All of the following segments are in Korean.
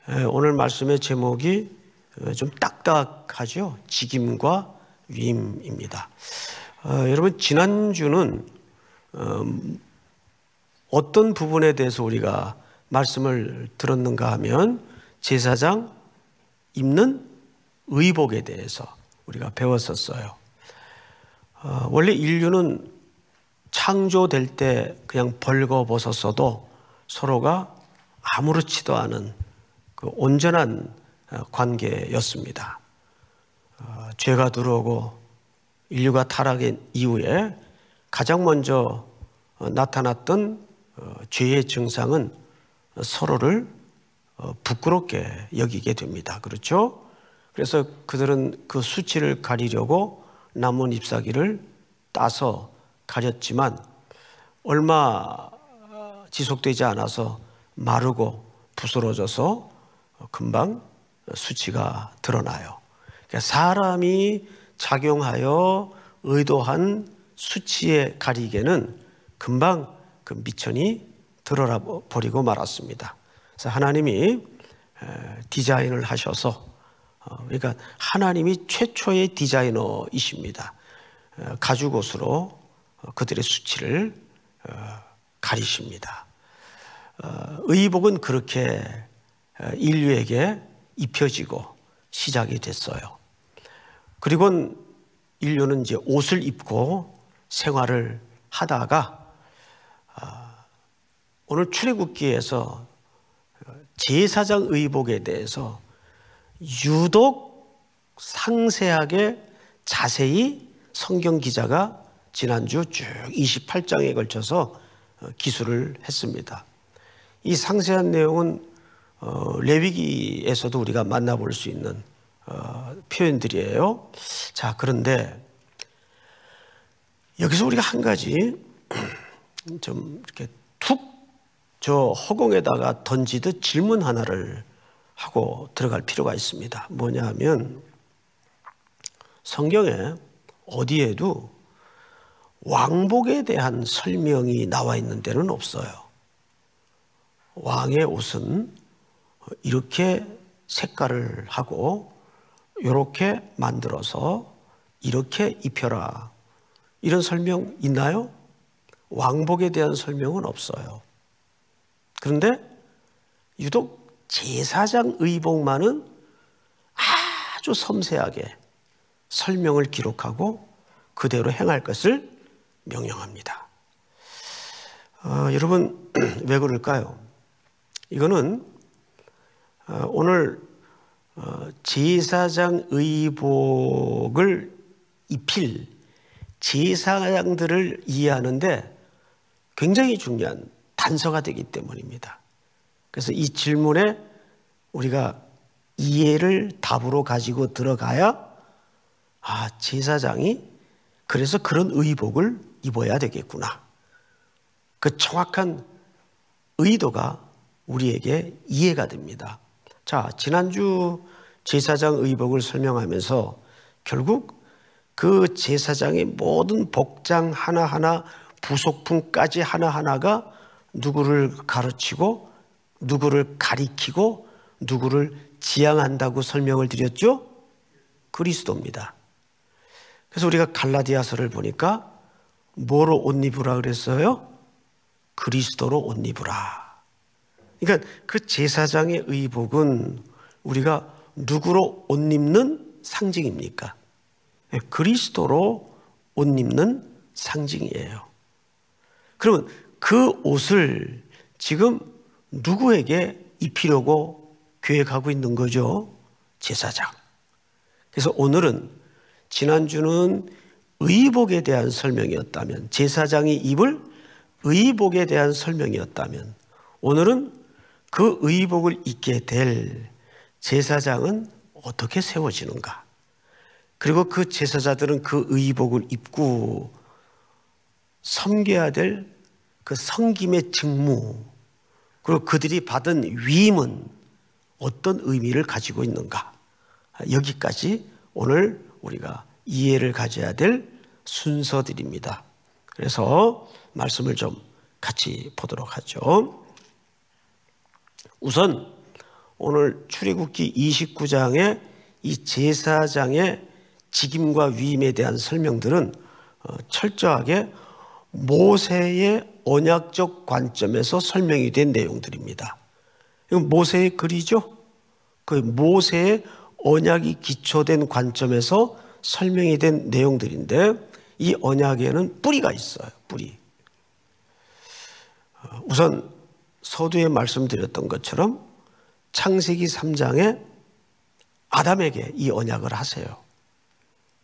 오늘 말씀의 제목이 좀 딱딱하죠. 직임과 위임입니다. 여러분, 지난주는 어떤 부분에 대해서 우리가 말씀을 들었는가 하면 제사장 입는 의복에 대해서 우리가 배웠었어요. 원래 인류는 창조될 때 그냥 벌거벗었어도 서로가 아무렇지도 않은 그 온전한 관계였습니다. 죄가 들어오고 인류가 타락한 이후에 가장 먼저 나타났던 죄의 증상은 서로를 부끄럽게 여기게 됩니다. 그렇죠? 그래서 그들은 그 수치를 가리려고 나뭇 잎사귀를 따서 가렸지만 얼마 지속되지 않아서 마르고 부스러져서 금방 수치가 드러나요. 그러니까 사람이 작용하여 의도한 수치의 가리개는 금방 그 미천이 드러나 버리고 말았습니다. 그래서 하나님이 디자인을 하셔서, 그러니까 하나님이 최초의 디자이너이십니다. 가죽옷으로 그들의 수치를 가리십니다. 의복은 그렇게 인류에게 입혀지고 시작이 됐어요. 그리고 인류는 이제 옷을 입고 생활을 하다가 오늘 출애굽기에서 제사장 의복에 대해서 유독 상세하게 자세히 성경 기자가 지난주 쭉 28장에 걸쳐서 기술을 했습니다. 이 상세한 내용은 레위기에서도 우리가 만나볼 수 있는 표현들이에요. 자, 그런데 여기서 우리가 한 가지 좀 이렇게 툭 저 허공에다가 던지듯 질문 하나를 하고 들어갈 필요가 있습니다. 뭐냐 하면 성경에 어디에도 왕복에 대한 설명이 나와 있는 데는 없어요. 왕의 옷은 이렇게 색깔을 하고 이렇게 만들어서 이렇게 입혀라, 이런 설명 있나요? 왕복에 대한 설명은 없어요. 그런데 유독 제사장 의복만은 아주 섬세하게 설명을 기록하고 그대로 행할 것을 명령합니다. 여러분, 왜 그럴까요? 이거는 오늘 제사장 의복을 입힐 제사장들을 이해하는데 굉장히 중요한 단서가 되기 때문입니다. 그래서 이 질문에 우리가 이해를 답으로 가지고 들어가야 제사장이 그래서 그런 의복을 입어야 되겠구나, 그 정확한 의도가 우리에게 이해가 됩니다. 자, 지난주 제사장 의복을 설명하면서 결국 그 제사장의 모든 복장 하나하나, 부속품까지 하나하나가 누구를 가르치고 누구를 가리키고 누구를 지향한다고 설명을 드렸죠? 그리스도입니다. 그래서 우리가 갈라디아서를 보니까 뭐로 옷 입으라 그랬어요? 그리스도로 옷 입으라. 그러니까 그 제사장의 의복은 우리가 누구로 옷 입는 상징입니까? 그리스도로 옷 입는 상징이에요. 그러면 그 옷을 지금 누구에게 입히려고 계획하고 있는 거죠? 제사장. 그래서 오늘은, 지난주는 의복에 대한 설명이었다면, 제사장이 입을 의복에 대한 설명이었다면, 오늘은 그 의복을 입게 될 제사장은 어떻게 세워지는가? 그리고 그 제사자들은 그 의복을 입고 섬겨야 될 그 섬김의 직무, 그리고 그들이 받은 위임은 어떤 의미를 가지고 있는가? 여기까지 오늘 우리가 이해를 가져야 될 순서들입니다. 그래서 말씀을 좀 같이 보도록 하죠. 우선 오늘 출애굽기 29장의 이 제사장의 직임과 위임에 대한 설명들은 철저하게 모세의 언약적 관점에서 설명이 된 내용들입니다. 이건 모세의 글이죠. 그 모세의 언약이 기초된 관점에서 설명이 된 내용들인데 이 언약에는 뿌리가 있어요. 뿌리. 우선 서두에 말씀드렸던 것처럼 창세기 3장에 아담에게 이 언약을 하세요.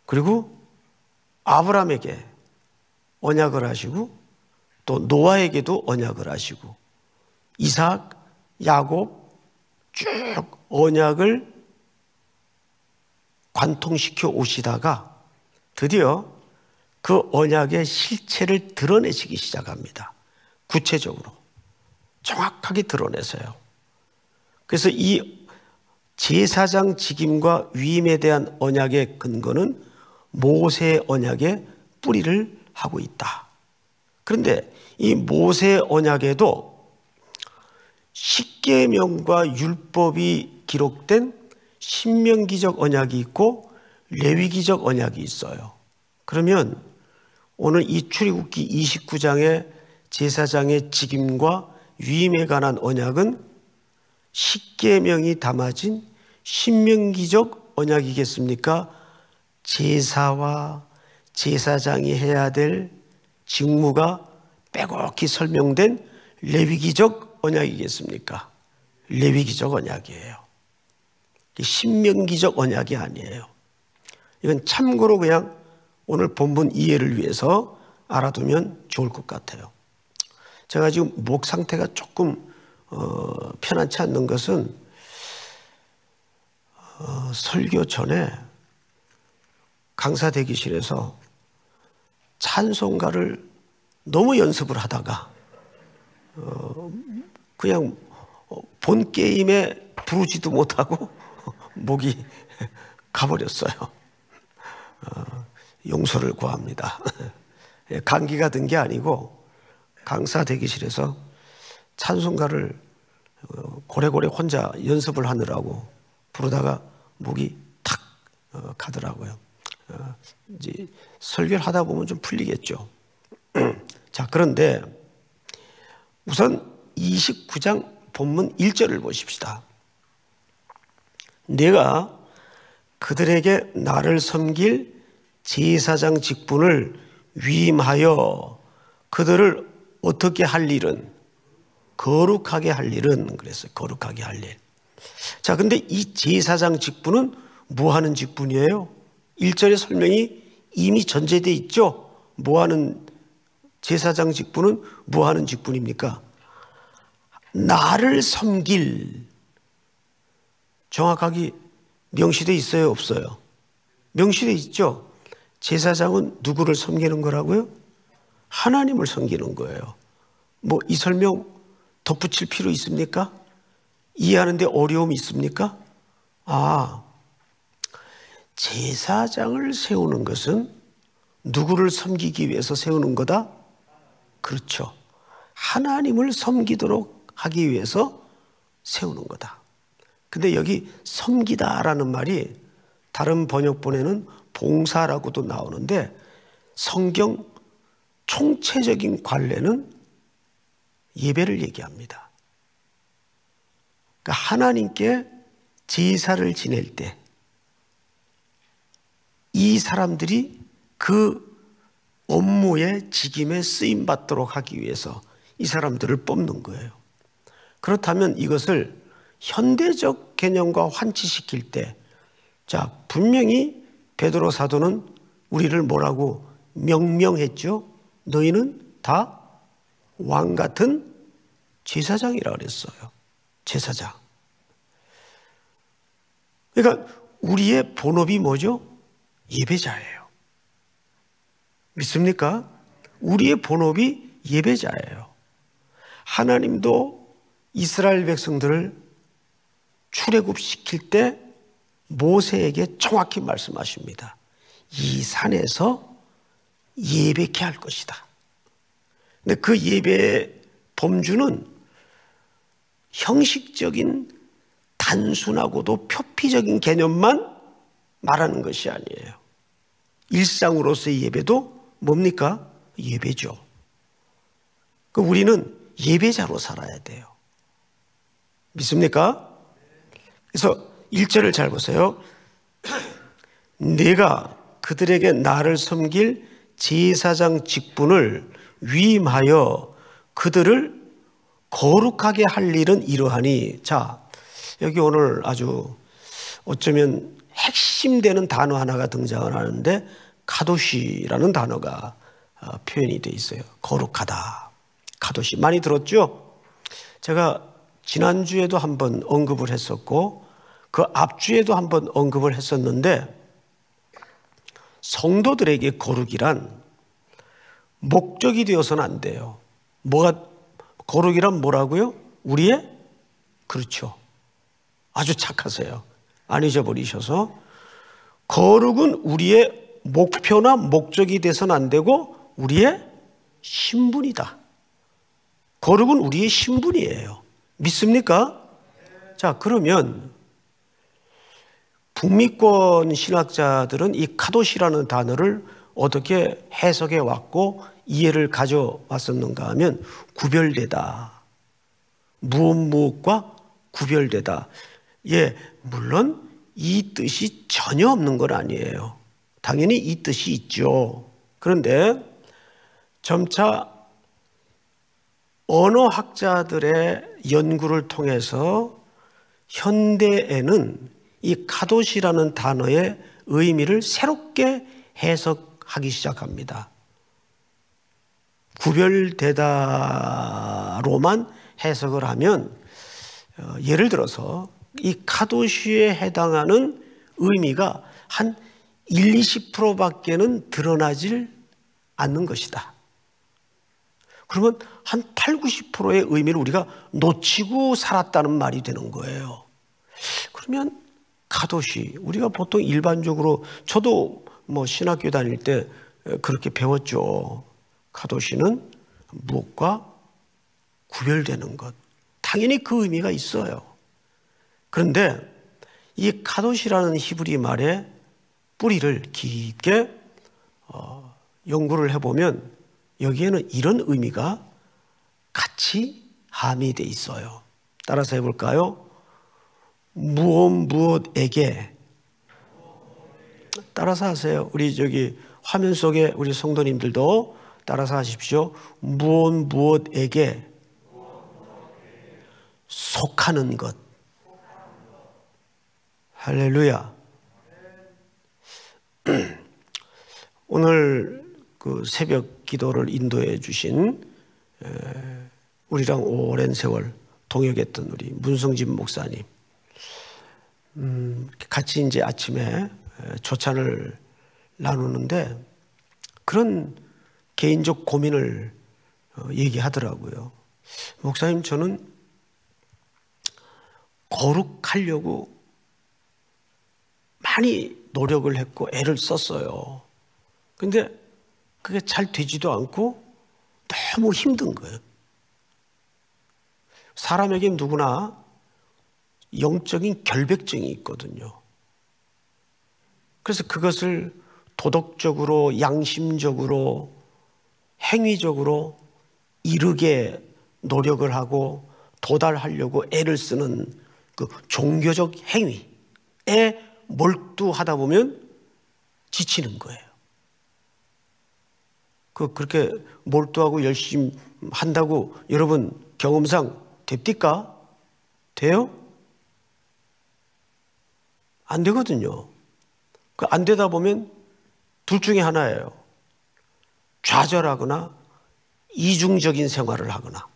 그리고 아브라함에게 언약을 하시고 또 노아에게도 언약을 하시고 이삭, 야곱 쭉 언약을 관통시켜 오시다가 드디어 그 언약의 실체를 드러내시기 시작합니다. 구체적으로 정확하게 드러내세요. 그래서 이 제사장 직임과 위임에 대한 언약의 근거는 모세의 언약의 뿌리를 하고 있다. 그런데 이 모세의 언약에도 십계명과 율법이 기록된 신명기적 언약이 있고 레위기적 언약이 있어요. 그러면 오늘 이 출애굽기 29장의 제사장의 직임과 위임에 관한 언약은 십계명이 담아진 신명기적 언약이겠습니까? 제사와 제사장이 해야 될 직무가 빼곡히 설명된 레위기적 언약이겠습니까? 레위기적 언약이에요. 신명기적 언약이 아니에요. 이건 참고로 그냥 오늘 본문 이해를 위해서 알아두면 좋을 것 같아요. 제가 지금 목 상태가 조금 편안치 않는 것은 설교 전에 강사 대기실에서 찬송가를 너무 연습을 하다가 그냥 본 게임에 부르지도 못하고 목이 가버렸어요. 용서를 구합니다. 감기가 든 게 아니고 강사 대기실에서 찬송가를 고래고래 혼자 연습을 하느라고 부르다가 목이 탁 가더라고요. 이제 설교를 하다 보면 좀 풀리겠죠. 자, 그런데 우선 29장 본문 1절을 보십시다. 내가 그들에게 나를 섬길 제사장 직분을 위임하여 그들을 어떻게 할 일은 거룩하게 할 일은 그랬어요. 거룩하게 할 일. 자, 근데 이 제사장 직분은 뭐 하는 직분이에요? 1절의 설명이 이미 전제되어 있죠. 뭐 하는 제사장 직분은 뭐 하는 직분입니까? 나를 섬길. 정확하게 명시되어 있어요, 없어요? 명시되어 있죠. 제사장은 누구를 섬기는 거라고요? 하나님을 섬기는 거예요. 뭐 이 설명 덧붙일 필요 있습니까? 이해하는데 어려움이 있습니까? 제사장을 세우는 것은 누구를 섬기기 위해서 세우는 거다? 그렇죠. 하나님을 섬기도록 하기 위해서 세우는 거다. 근데 여기 섬기다라는 말이 다른 번역본에는 봉사라고도 나오는데 성경 총체적인 관례는 예배를 얘기합니다. 그러니까 하나님께 제사를 지낼 때 이 사람들이 그 업무의 직임에 쓰임받도록 하기 위해서 이 사람들을 뽑는 거예요. 그렇다면 이것을 현대적 개념과 환치시킬 때, 자, 분명히 베드로 사도는 우리를 뭐라고 명명했죠? 너희는 다 왕 같은 제사장이라 그랬어요. 제사장. 그러니까 우리의 본업이 뭐죠? 예배자예요. 믿습니까? 우리의 본업이 예배자예요. 하나님도 이스라엘 백성들을 출애굽시킬 때 모세에게 정확히 말씀하십니다. 이 산에서 예배케 할 것이다. 근데 그 예배의 범주는 형식적인 단순하고도 표피적인 개념만 말하는 것이 아니에요. 일상으로서의 예배도 뭡니까? 예배죠. 우리는 예배자로 살아야 돼요. 믿습니까? 그래서 1절을 잘 보세요. 내가 그들에게 나를 섬길 제사장 직분을 위임하여 그들을 거룩하게 할 일은 이러하니. 자, 여기 오늘 아주 어쩌면 핵심되는 단어 하나가 등장을 하는데 카도시라는 단어가 표현이 되어 있어요. 거룩하다. 카도시 많이 들었죠? 제가 지난주에도 한번 언급을 했었고 그 앞주에도 한번 언급을 했었는데 성도들에게 거룩이란 목적이 되어서는 안 돼요. 거룩이란 뭐라고요? 우리의? 그렇죠. 아주 착하세요. 안 잊어버리셔서. 거룩은 우리의 목표나 목적이 돼서는 안 되고 우리의 신분이다. 거룩은 우리의 신분이에요. 믿습니까? 자, 그러면 북미권 신학자들은 이 카도시라는 단어를 어떻게 해석해 왔고 이해를 가져왔었는가 하면 구별되다. 무엇과 구별되다. 예, 물론 이 뜻이 전혀 없는 건 아니에요. 당연히 이 뜻이 있죠. 그런데 점차 언어학자들의 연구를 통해서 현대에는 이 카도시라는 단어의 의미를 새롭게 해석하기 시작합니다. 구별되다로만 해석을 하면 예를 들어서 이 카도시에 해당하는 의미가 한 1, 20%밖에는 드러나질 않는 것이다. 그러면 한 8, 90%의 의미를 우리가 놓치고 살았다는 말이 되는 거예요. 그러면 카도시, 우리가 보통 일반적으로 저도 신학교 다닐 때 그렇게 배웠죠. 카도시는 무엇과 구별되는 것. 당연히 그 의미가 있어요. 그런데 이 카도시라는 히브리 말의 뿌리를 깊게 연구를 해보면 여기에는 이런 의미가 같이 함의되어 있어요. 따라서 해볼까요? 무엇에게. 따라서 하세요. 우리 저기 화면 속에 우리 성도님들도 따라서 하십시오. 무엇에게 속하는 것. 할렐루야. 오늘 그 새벽 기도를 인도해 주신 우리랑 오랜 세월 동역했던 우리 문성진 목사님, 같이 이제 아침에 조찬을 나누는데 그런 개인적 고민을 얘기하더라고요. 목사님, 저는 거룩하려고 많이 노력을 했고 애를 썼어요. 근데 그게 잘 되지도 않고 너무 힘든 거예요. 사람에게 누구나 영적인 결백증이 있거든요. 그래서 그것을 도덕적으로, 양심적으로, 행위적으로 이르게 노력을 하고 도달하려고 애를 쓰는 그 종교적 행위에 몰두하다 보면 지치는 거예요. 그렇게 몰두하고 열심히 한다고 여러분 경험상 됩니까? 돼요? 안 되거든요. 안 되다 보면 둘 중에 하나예요. 좌절하거나 이중적인 생활을 하거나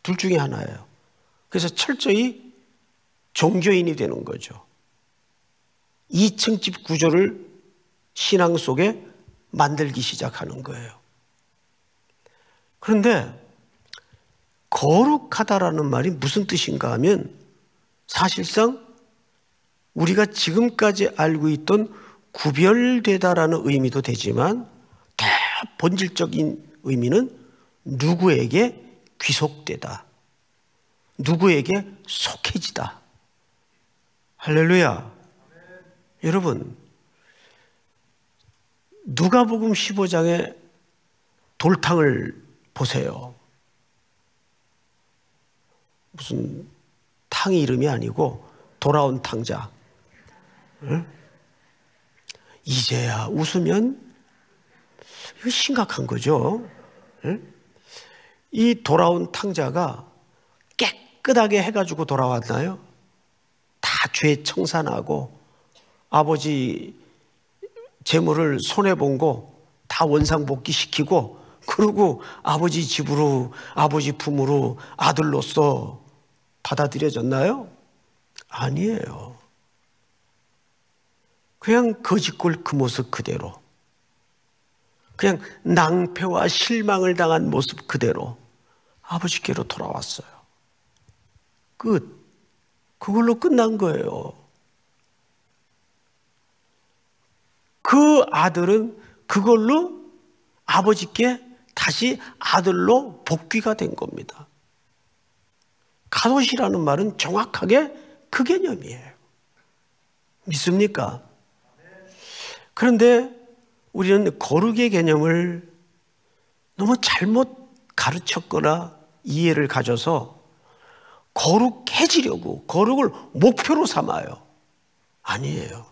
둘 중에 하나예요. 그래서 철저히 종교인이 되는 거죠. 2층 집 구조를 신앙 속에 만들기 시작하는 거예요. 그런데 거룩하다라는 말이 무슨 뜻인가 하면 사실상 우리가 지금까지 알고 있던 구별되다라는 의미도 되지만 더 본질적인 의미는 누구에게 귀속되다, 누구에게 속해지다, 할렐루야. 여러분, 누가복음 15장의 돌탕을 보세요. 무슨 탕이 이름이 아니고 돌아온 탕자. 응? 이제야 웃으면 이거 심각한 거죠. 응? 이 돌아온 탕자가 깨끗하게 해가지고 돌아왔나요? 다 죄 청산하고 아버지 재물을 손해본 거 다 원상복귀 시키고 그리고 아버지 집으로 아버지 품으로 아들로서 받아들여졌나요? 아니에요. 그냥 거지꼴 그 모습 그대로, 그냥 낭패와 실망을 당한 모습 그대로 아버지께로 돌아왔어요. 끝. 그걸로 끝난 거예요. 그 아들은 그걸로 아버지께 다시 아들로 복귀가 된 겁니다. 가롯이라는 말은 정확하게 그 개념이에요. 믿습니까? 그런데 우리는 거룩의 개념을 너무 잘못 가르쳤거나 이해를 가져서 거룩해지려고 거룩을 목표로 삼아요. 아니에요.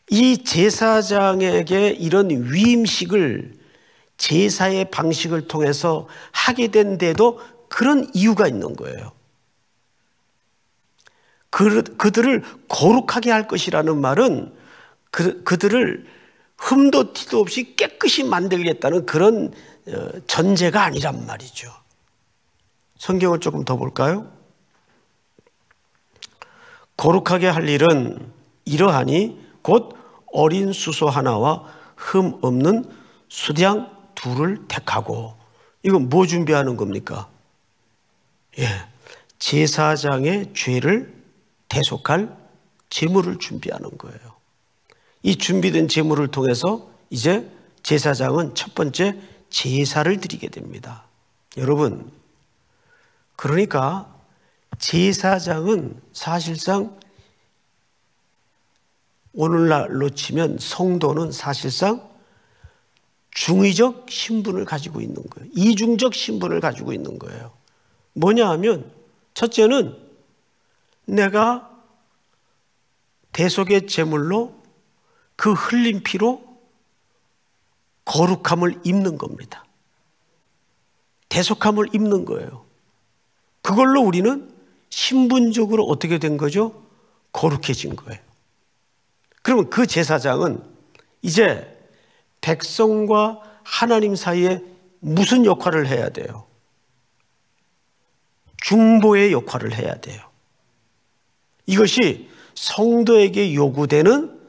이 제사장에게 이런 위임식을 제사의 방식을 통해서 하게 된 데도 그런 이유가 있는 거예요. 그들을 거룩하게 할 것이라는 말은 그들을 흠도 티도 없이 깨끗이 만들겠다는 그런 전제가 아니란 말이죠. 성경을 조금 더 볼까요? 거룩하게 할 일은 이러하니 곧 어린 수소 하나와 흠 없는 수양 둘을 택하고, 이건 뭐 준비하는 겁니까? 제사장의 죄를 대속할 제물을 준비하는 거예요. 이 준비된 제물을 통해서 이제 제사장은 첫 번째 제사를 드리게 됩니다. 여러분, 그러니까 제사장은 사실상 오늘날로 치면 성도는 사실상 중의적 신분을 가지고 있는 거예요. 이중적 신분을 가지고 있는 거예요. 뭐냐 하면 첫째는 내가 대속의 제물로 그 흘린 피로 거룩함을 입는 겁니다. 대속함을 입는 거예요. 그걸로 우리는 신분적으로 어떻게 된 거죠? 거룩해진 거예요. 그러면 그 제사장은 이제 백성과 하나님 사이에 무슨 역할을 해야 돼요? 중보의 역할을 해야 돼요. 이것이 성도에게 요구되는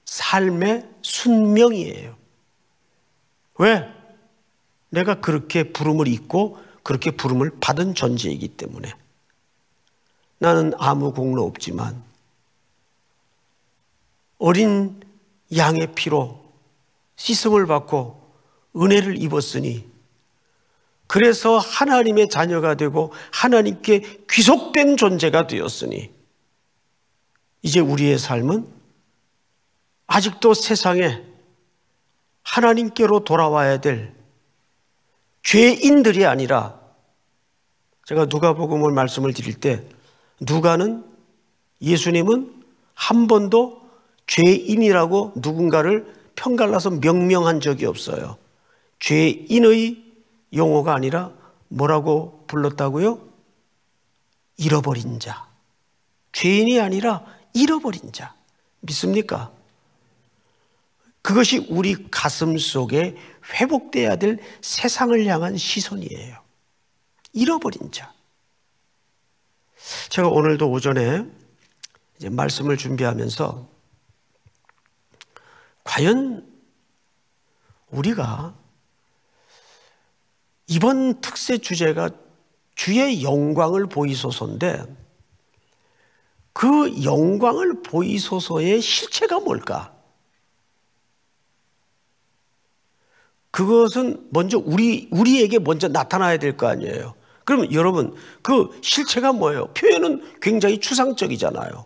삶의 순명이에요. 왜? 내가 그렇게 부름을 입고 그렇게 부름을 받은 존재이기 때문에. 나는 아무 공로 없지만 어린 양의 피로 씻음을 받고 은혜를 입었으니, 그래서 하나님의 자녀가 되고 하나님께 귀속된 존재가 되었으니, 이제 우리의 삶은 아직도 세상에 하나님께로 돌아와야 될 죄인들이 아니라, 제가 누가복음을 말씀을 드릴 때 누가는, 예수님은 한 번도 죄인이라고 누군가를 편갈라서 명명한 적이 없어요. 죄인의 용어가 아니라 뭐라고 불렀다고요? 잃어버린 자. 죄인이 아니라 잃어버린 자. 믿습니까? 그것이 우리 가슴 속에 회복돼야 될 세상을 향한 시선이에요. 잃어버린 자. 제가 오늘도 오전에 이제 말씀을 준비하면서 과연 우리가 이번 특세 주제가 주의 영광을 보이소서인데, 그 영광을 보이소서의 실체가 뭘까? 그것은 먼저 우리에게 먼저 나타나야 될 거 아니에요. 그러면 여러분, 그 실체가 뭐예요? 표현은 굉장히 추상적이잖아요.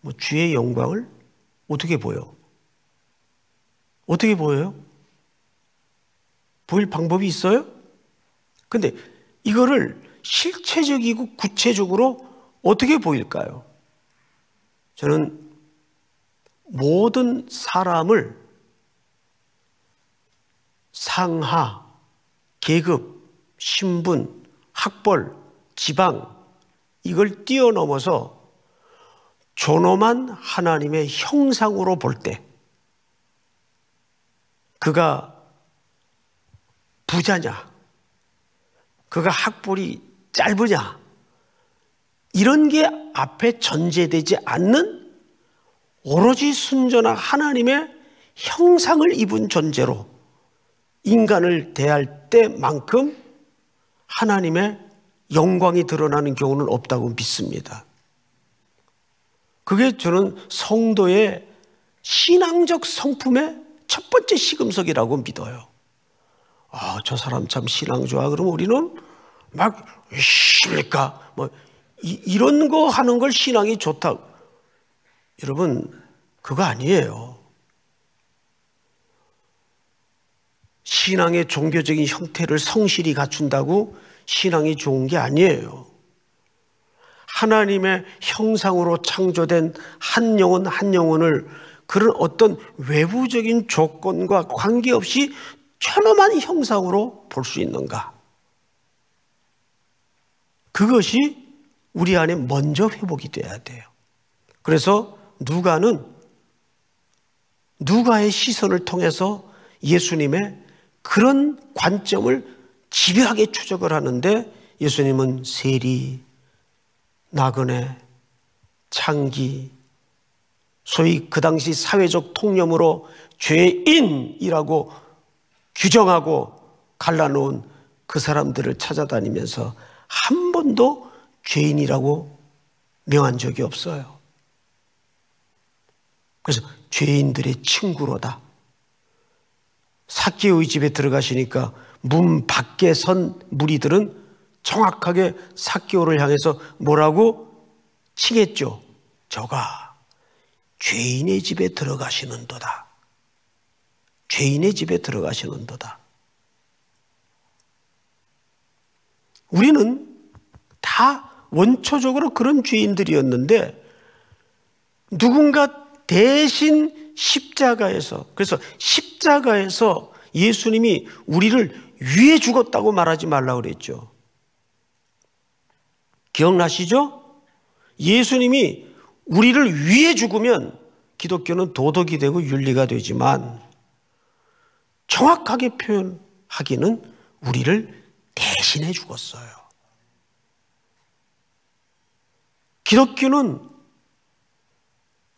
뭐 주의 영광을 어떻게 보여? 어떻게 보여요? 보일 방법이 있어요? 근데 이거를 실체적이고 구체적으로 어떻게 보일까요? 저는 모든 사람을 상하, 계급, 신분, 학벌, 지방 이걸 뛰어넘어서 존엄한 하나님의 형상으로 볼 때 그가 부자냐, 그가 학벌이 짧으냐 이런 게 앞에 전제되지 않는 오로지 순전한 하나님의 형상을 입은 존재로 인간을 대할 때만큼 하나님의 영광이 드러나는 경우는 없다고 믿습니다. 그게 저는 성도의 신앙적 성품의 첫 번째 시금석이라고 믿어요. 아, 저 사람 참 신앙 좋아. 그러면 우리는 막 십니까? 뭐 이런 거 하는 걸 신앙이 좋다. 여러분, 그거 아니에요. 신앙의 종교적인 형태를 성실히 갖춘다고 신앙이 좋은 게 아니에요. 하나님의 형상으로 창조된 한 영혼 한 영혼을 그런 어떤 외부적인 조건과 관계없이 존엄한 형상으로 볼 수 있는가? 그것이 우리 안에 먼저 회복이 돼야 돼요. 그래서 누가의 시선을 통해서 예수님의 그런 관점을 집요하게 추적을 하는데 예수님은 세리, 나그네, 창기, 소위 그 당시 사회적 통념으로 죄인이라고 규정하고 갈라놓은 그 사람들을 찾아다니면서 한 번도 죄인이라고 명한 적이 없어요. 그래서 죄인들의 친구로다. 삭개오의 집에 들어가시니까 문 밖에 선 무리들은 정확하게 삭개오를 향해서 뭐라고 칭했죠? 저가 죄인의 집에 들어가시는도다. 죄인의 집에 들어가시는도다. 우리는 다 원초적으로 그런 죄인들이었는데 누군가 대신 십자가에서, 그래서 십자가에서 예수님이 우리를 위해 죽었다고 말하지 말라고 그랬죠. 기억나시죠? 예수님이 우리를 위해 죽으면 기독교는 도덕이 되고 윤리가 되지만 정확하게 표현하기는 우리를 대신해 죽었어요. 기독교는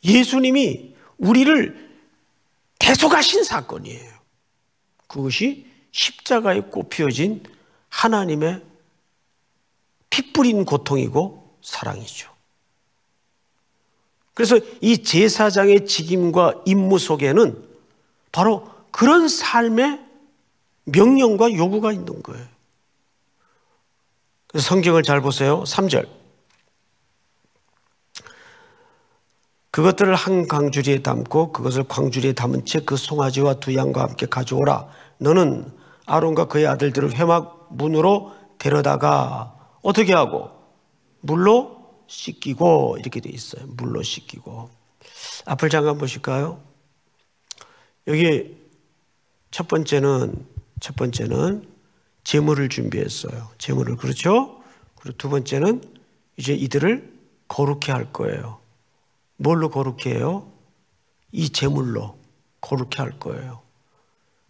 예수님이 우리를 대속하신 사건이에요. 그것이 십자가에 꼽혀진 하나님의 피 뿌린 고통이고 사랑이죠. 그래서 이 제사장의 직임과 임무 속에는 바로 그런 삶의 명령과 요구가 있는 거예요. 그래서 성경을 잘 보세요. 3절. 그것들을 한 광주리에 담고 그것을 광주리에 담은 채 그 송아지와 두 양과 함께 가져오라. 너는 아론과 그의 아들들을 회막 문으로 데려다가 어떻게 하고? 물로 씻기고, 이렇게 돼 있어요. 물로 씻기고. 앞을 잠깐 보실까요? 여기 첫 번째는 제물을 준비했어요. 제물을, 그렇죠? 그리고 두 번째는 이제 이들을 거룩해 할 거예요. 뭘로 거룩해 해요? 이 제물로 거룩해 할 거예요.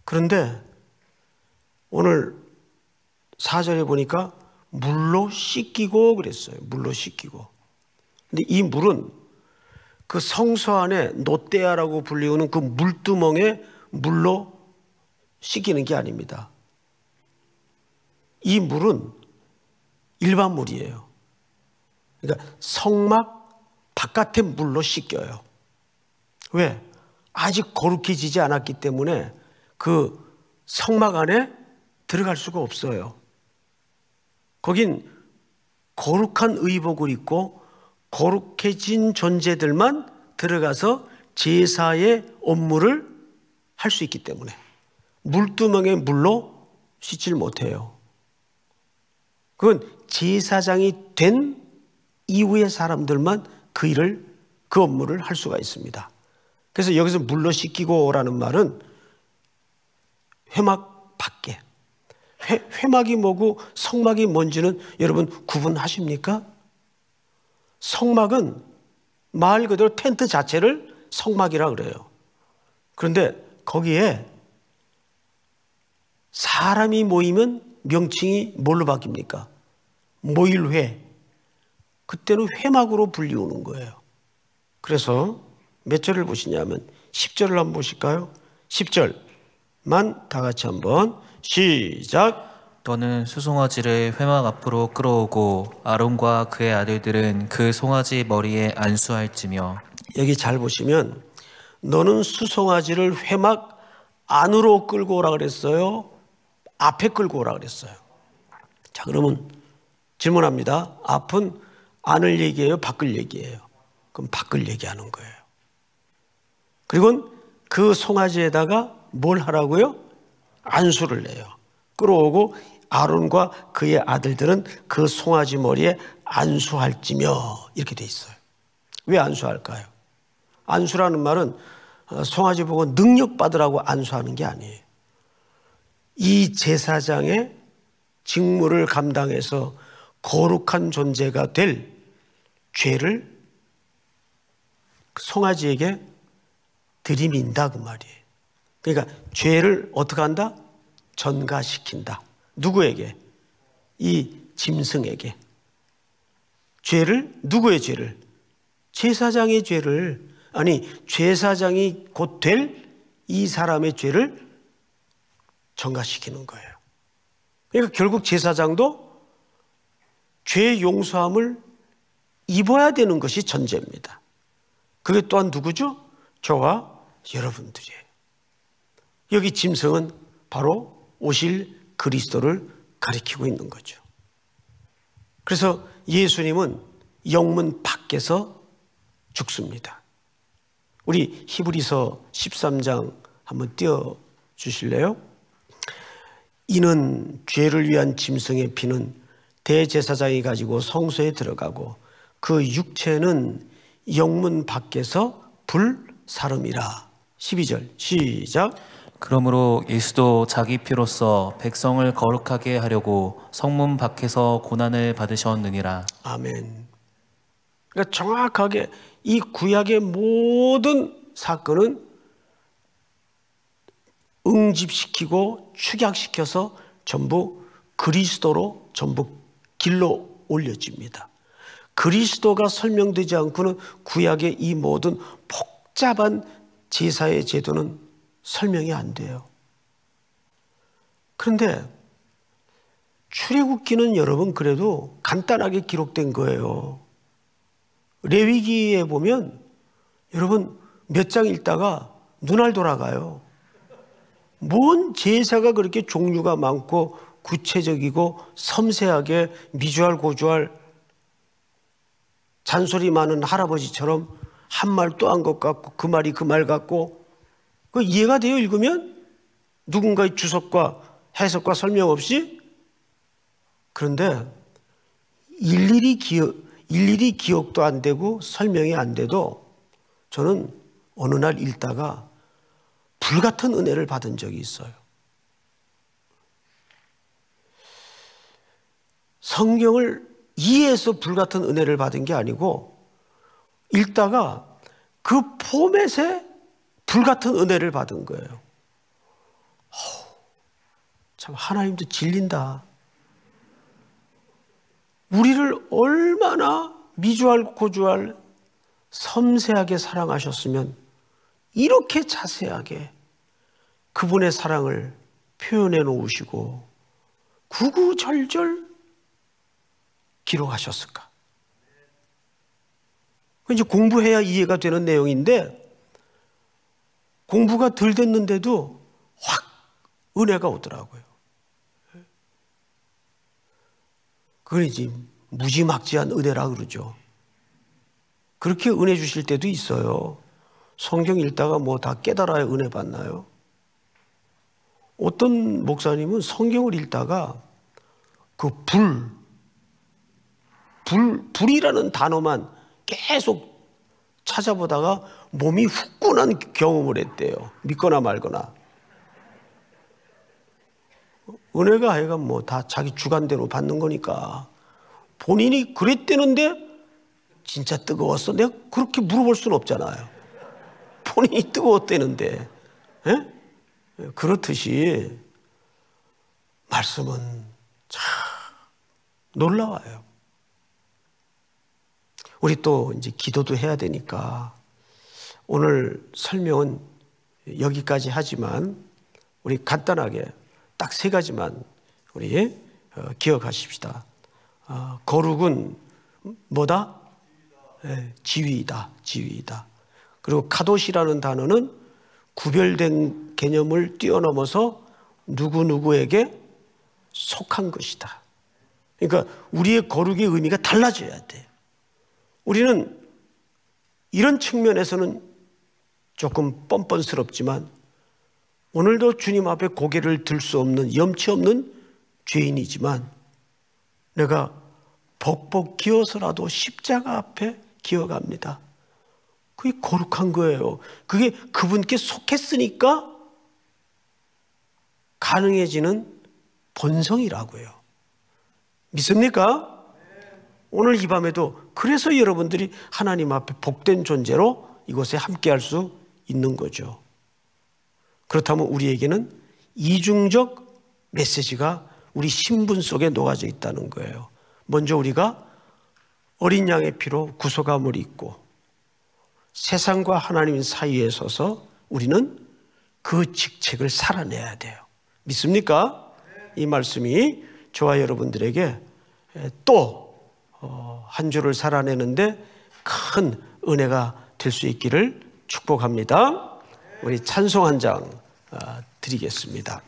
그런데 오늘 4절에 보니까 물로 씻기고 그랬어요. 물로 씻기고. 근데 이 물은 그 성소 안에 노떼아라고 불리우는 그 물두멍에 물로 씻기는 게 아닙니다. 이 물은 일반 물이에요. 그러니까 성막 바깥의 물로 씻겨요. 왜? 아직 거룩해지지 않았기 때문에 그 성막 안에 들어갈 수가 없어요. 거긴 거룩한 의복을 입고 거룩해진 존재들만 들어가서 제사의 업무를 할 수 있기 때문에 물두멍에 물로 씻질 못해요. 그건 제사장이 된 이후의 사람들만 그 업무를 할 수가 있습니다. 그래서 여기서 물로 씻기고라는 말은 회막 밖에, 회막이 뭐고 성막이 뭔지는 여러분 구분하십니까? 성막은 말 그대로 텐트 자체를 성막이라 그래요. 그런데 거기에 사람이 모이면 명칭이 뭘로 바뀝니까? 모일회. 그때는 회막으로 불리우는 거예요. 그래서 몇 절을 보시냐면 10절을 한번 보실까요? 10절만 다 같이 한번 시작. 너는 수송아지를 회막 앞으로 끌어오고 아론과 그의 아들들은 그 송아지 머리에 안수할지며. 여기 잘 보시면 너는 수송아지를 회막 안으로 끌고 오라 그랬어요? 앞에 끌고 오라 그랬어요? 자, 그러면 질문합니다. 앞은 안을 얘기해요? 밖을 얘기해요? 그럼 밖을 얘기하는 거예요. 그리고 그 송아지에다가 뭘 하라고요? 안수를 내요. 끌어오고 아론과 그의 아들들은 그 송아지 머리에 안수할지며 이렇게 돼 있어요. 왜 안수할까요? 안수라는 말은 송아지 보고 능력 받으라고 안수하는 게 아니에요. 이 제사장의 직무를 감당해서 거룩한 존재가 될 죄를 송아지에게 들이민다 그 말이에요. 그러니까 죄를 어떻게 한다? 전가시킨다. 누구에게? 이 짐승에게. 죄를, 누구의 죄를? 제사장의 죄를, 아니 제사장이 곧 될 이 사람의 죄를 전가시키는 거예요. 그러니까 결국 제사장도 죄 용서함을 입어야 되는 것이 전제입니다. 그게 또한 누구죠? 저와 여러분들이에요. 여기 짐승은 바로 오실 그리스도를 가리키고 있는 거죠. 그래서 예수님은 영문 밖에서 죽습니다. 우리 히브리서 13장 한번 띄워주실래요? 이는 죄를 위한 짐승의 피는 대제사장이 가지고 성소에 들어가고 그 육체는 영문 밖에서 불사름이라. 12절 시작. 그러므로 예수도 자기 피로써 백성을 거룩하게 하려고 성문 밖에서 고난을 받으셨느니라. 아멘. 그러니까 정확하게 이 구약의 모든 사건은 응집시키고 축약시켜서 전부 그리스도로 전부 길로 올려집니다. 그리스도가 설명되지 않고는 구약의 이 모든 복잡한 제사의 제도는 설명이 안 돼요. 그런데 출애굽기는 여러분 그래도 간단하게 기록된 거예요. 레위기에 보면 여러분 몇 장 읽다가 눈알 돌아가요. 뭔 제사가 그렇게 종류가 많고 구체적이고 섬세하게 미주알 고주알 잔소리 많은 할아버지처럼 한 말 또 한 것 같고 그 말이 그 말 같고 그 이해가 돼요? 읽으면? 누군가의 주석과 해석과 설명 없이? 그런데 일일이 기억도 안 되고 설명이 안 돼도 저는 어느 날 읽다가 불같은 은혜를 받은 적이 있어요. 성경을 이해해서 불같은 은혜를 받은 게 아니고 읽다가 그 포맷에 불같은 은혜를 받은 거예요. 참 하나님도 질린다. 우리를 얼마나 미주알 고주알 섬세하게 사랑하셨으면 이렇게 자세하게 그분의 사랑을 표현해 놓으시고 구구절절 기록하셨을까? 이제 공부해야 이해가 되는 내용인데 공부가 덜 됐는데도 확 은혜가 오더라고요. 그걸 이제 무지막지한 은혜라 그러죠. 그렇게 은혜 주실 때도 있어요. 성경 읽다가 뭐 다 깨달아야 은혜 받나요? 어떤 목사님은 성경을 읽다가 그 불이라는 단어만 계속 찾아보다가 몸이 후끈한 경험을 했대요. 믿거나 말거나. 은혜가 하여간 뭐 다 자기 주관대로 받는 거니까 본인이 그랬대는데 진짜 뜨거웠어? 내가 그렇게 물어볼 수는 없잖아요. 본인이 뜨거웠대는데. 예? 그렇듯이 말씀은 참 놀라워요. 우리 또 이제 기도도 해야 되니까 오늘 설명은 여기까지 하지만 우리 간단하게 딱 3가지만 우리 기억하십시다. 거룩은 뭐다? 지위이다. 지위이다. 그리고 카도시라는 단어는 구별된 개념을 뛰어넘어서 누구누구에게 속한 것이다. 그러니까 우리의 거룩의 의미가 달라져야 돼요. 우리는 이런 측면에서는 조금 뻔뻔스럽지만 오늘도 주님 앞에 고개를 들 수 없는 염치 없는 죄인이지만 내가 벅벅 기어서라도 십자가 앞에 기어갑니다. 그게 거룩한 거예요. 그게 그분께 속했으니까 가능해지는 본성이라고요. 믿습니까? 오늘 이 밤에도 그래서 여러분들이 하나님 앞에 복된 존재로 이곳에 함께할 수 있는 거죠. 그렇다면 우리에게는 이중적 메시지가 우리 신분 속에 녹아져 있다는 거예요. 먼저 우리가 어린 양의 피로 구속함을 입고 세상과 하나님 사이에 서서 우리는 그 직책을 살아내야 돼요. 믿습니까? 이 말씀이 저와 여러분들에게 또 한 주를 살아내는데 큰 은혜가 될 수 있기를 축복합니다. 우리 찬송 한 장 드리겠습니다.